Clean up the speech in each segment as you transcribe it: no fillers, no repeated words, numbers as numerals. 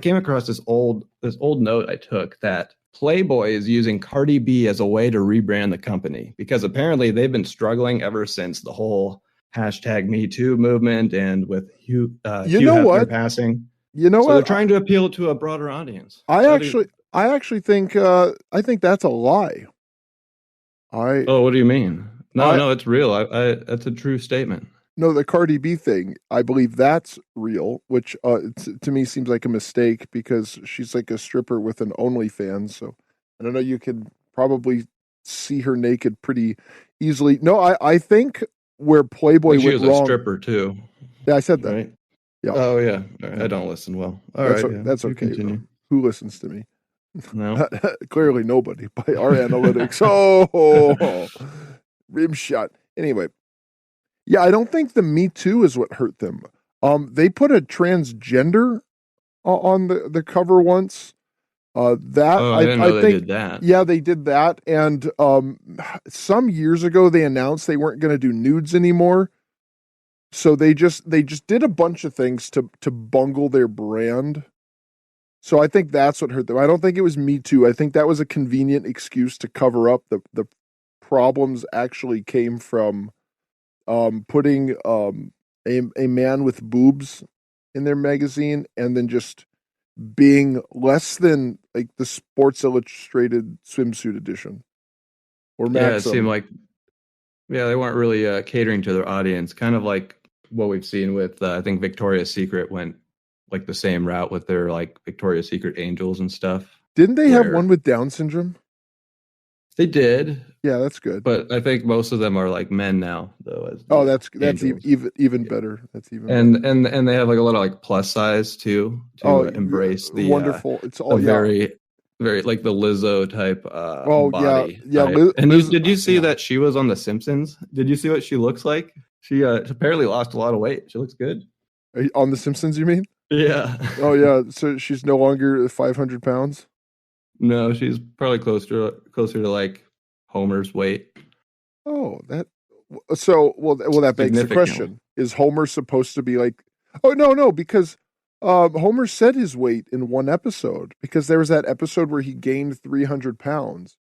came across this old note I took that Playboy is using Cardi B as a way to rebrand the company because apparently they've been struggling ever since the whole hashtag Me Too movement and with Hugh Hefner passing. You know so what? They're trying to appeal to a broader audience. I actually think that's a lie. What do you mean? No, it's real. That's a true statement. No, the Cardi B thing, I believe that's real, which to me seems like a mistake because she's like a stripper with an OnlyFans. So I don't know, you can probably see her naked pretty easily. No, I think where Playboy went wrong. She was a stripper too. Yeah, I said that. Right? Yeah. Oh yeah. I don't listen well. That's okay. Continue. Who listens to me? No. Clearly nobody by our analytics. Oh, rim shot. Anyway. Yeah, I don't think the Me Too is what hurt them. They put a transgender on the cover once. I didn't know they did that. Yeah, they did that. And some years ago, they announced they weren't going to do nudes anymore. So they just did a bunch of things to bungle their brand. So I think that's what hurt them. I don't think it was Me Too. I think that was a convenient excuse to cover up the problems. Actually came from putting a man with boobs in their magazine and then just being less than like the Sports Illustrated swimsuit edition or Maxim. Yeah, it seemed like they weren't really catering to their audience, kind of like what we've seen with I think Victoria's Secret went like the same route with their like Victoria's Secret angels and stuff. Didn't they have one with Down syndrome? They did. Yeah, that's good. But I think most of them are like men now, though. That's even better. That's even and they have like a lot of like plus size too to embrace the wonderful. It's all very very like the Lizzo type body. Yeah. Did you see that she was on The Simpsons? Did you see what she looks like? She apparently lost a lot of weight. She looks good. On The Simpsons, you mean? Yeah. Oh yeah. So she's no longer 500 pounds. No, she's probably closer to like Homer's weight. Oh, that begs the question: is Homer supposed to be like? Oh no, because Homer said his weight in one episode because there was that episode where he gained 300 pounds.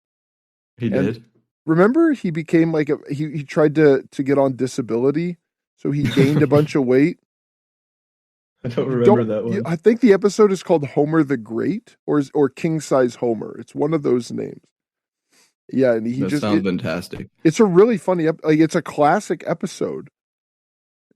He did. Remember, he became like he tried to get on disability, so he gained a bunch of weight. I don't remember that one. I think the episode is called Homer the Great or King Size Homer. It's one of those names. Yeah, and that sounds fantastic. It's a really funny it's a classic episode.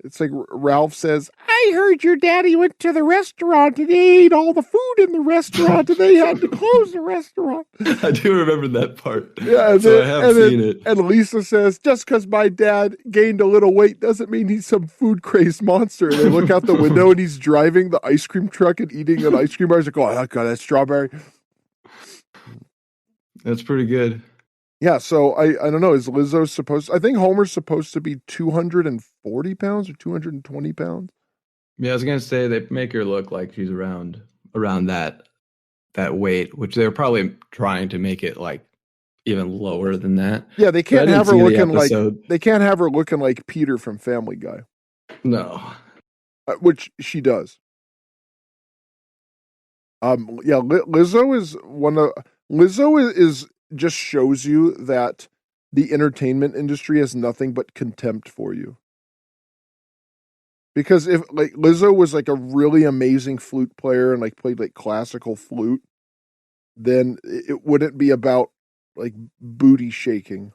It's like Ralph says, "I heard your daddy went to the restaurant and ate all the food in the restaurant and they had to close the restaurant." I do remember that part. Yeah, I have seen it. And Lisa says, "Just because my dad gained a little weight doesn't mean he's some food crazed monster." And they look out the window and he's driving the ice cream truck and eating an ice cream bar. He's like, "Oh, God, that's strawberry." That's pretty good. Yeah, so I don't know. Is Lizzo I think Homer's supposed to be 240 pounds or 220 pounds. Yeah, I was gonna say they make her look like she's around that weight, which they're probably trying to make it like even lower than that. Yeah, they can't have her looking like Peter from Family Guy. No, which she does. Lizzo is just shows you that the entertainment industry has nothing but contempt for you. Because if like Lizzo was like a really amazing flute player and like played like classical flute, then it wouldn't be about like booty shaking.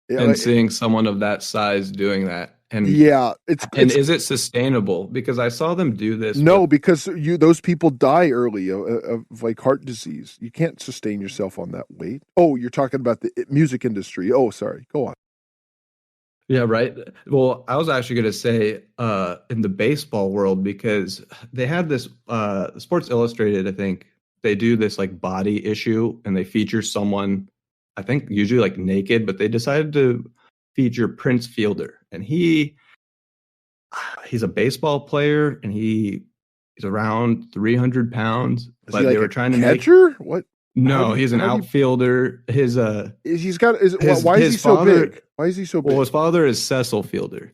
And seeing someone of that size doing that. And is it sustainable? Because I saw them do this. No, because those people die early of like heart disease. You can't sustain yourself on that weight. Oh, you're talking about the music industry. Oh, sorry. Go on. Yeah, right. Well, I was actually going to say in the baseball world, because they had this Sports Illustrated, I think they do this like body issue and they feature someone, I think usually like naked, but they decided to feature Prince Fielder, and he's a baseball player and he's around 300 pounds, but they were trying to catcher? What? No, he's an outfielder. Why is he so big? Why is he so big? Well, his father is Cecil Fielder.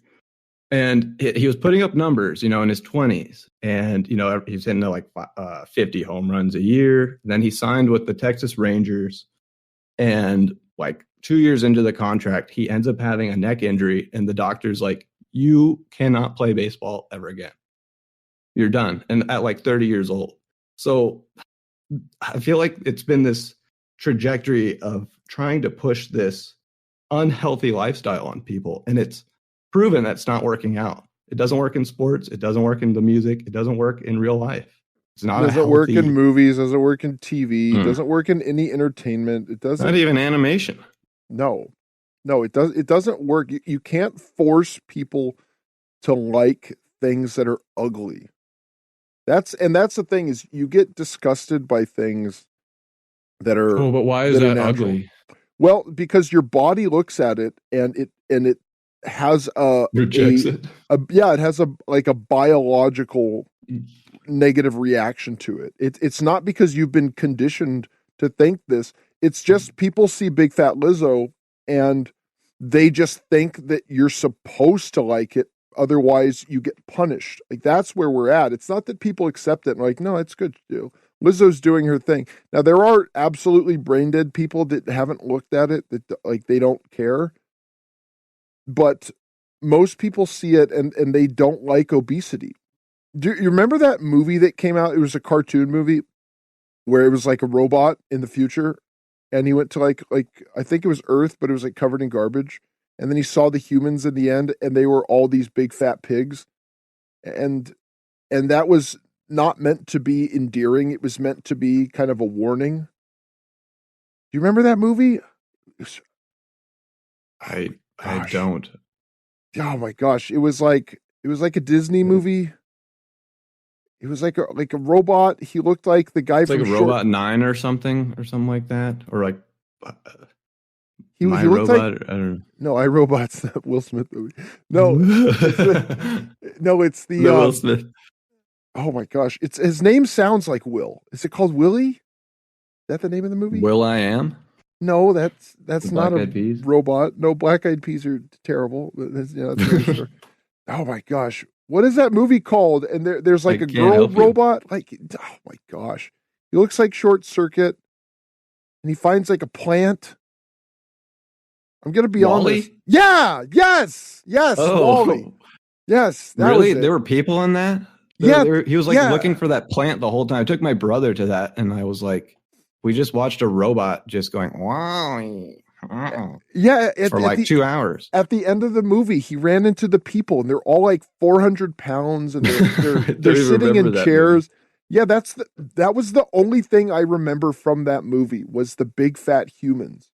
And he was putting up numbers, in his 20s. And, he's hitting like 50 home runs a year. Then he signed with the Texas Rangers. And like 2 years into the contract, he ends up having a neck injury. And the doctor's like, you cannot play baseball ever again. You're done. And at like 30 years old. So I feel like it's been this trajectory of trying to push this unhealthy lifestyle on people. And it's proven that's not working out. It doesn't work in sports. It doesn't work in the music. It doesn't work in real life. It's not a Doesn't work in healthy, movies, doesn't work in TV, doesn't work in any entertainment. It not doesn't. even animation. No, no, it doesn't work. You can't force people to like things that are ugly. That's the thing is you get disgusted by things that are Oh, but why is that are that natural. ugly? Well, because your body looks at it and it has Rejects it. yeah, it has a like a biological negative reaction to it. It's not because you've been conditioned to think this. It's just people see Big Fat Lizzo and they just think that you're supposed to like it. Otherwise, you get punished. Like that's where we're at. It's not that people accept it and like, no, it's good to do. Lizzo's doing her thing. Now there are absolutely brain dead people that haven't looked at it, that like they don't care. But most people see it and they don't like obesity. Do you remember that movie that came out? It was a cartoon movie where it was like a robot in the future, and he went to like I think it was Earth, but it was like covered in garbage. And then he saw the humans in the end, and they were all these big fat pigs, and that was not meant to be endearing. It was meant to be kind of a warning. Do you remember that movie? I Gosh, don't. oh my gosh, it was like a Disney movie. It was like a robot. He looked like the guy It's like from a Short. Robot 9 or something like that, or like uh, He My looked like Robot. I don't no, I Robot's that Will Smith movie. No, know. it's the no, it's the The Will Smith. oh my gosh, it's his name sounds like Will. Is it called Willie? Is that the name of the movie? Will I Am? No, The that's not Black a Eyed Peas? robot. No, Black Eyed Peas are terrible. That's another story. Oh my gosh, what is that movie called? And there's I like a can't girl help you. robot. Like oh my gosh, he looks like Short Circuit, and he finds like a plant. I'm gonna be on this. Wally? Yeah, yes, Wally. Oh, Yes, that was really? it. There were people in that? Yeah, He was like yeah, looking for that plant the whole time. I took my brother to that, and I was like, we just watched a robot just going, Wally, yeah. for like 2 hours. At the end of the movie, he ran into the people, and they're all like 400 pounds, and I they're don't even sitting remember in that movie. chairs. Yeah, that was the only thing I remember from that movie was the big fat humans.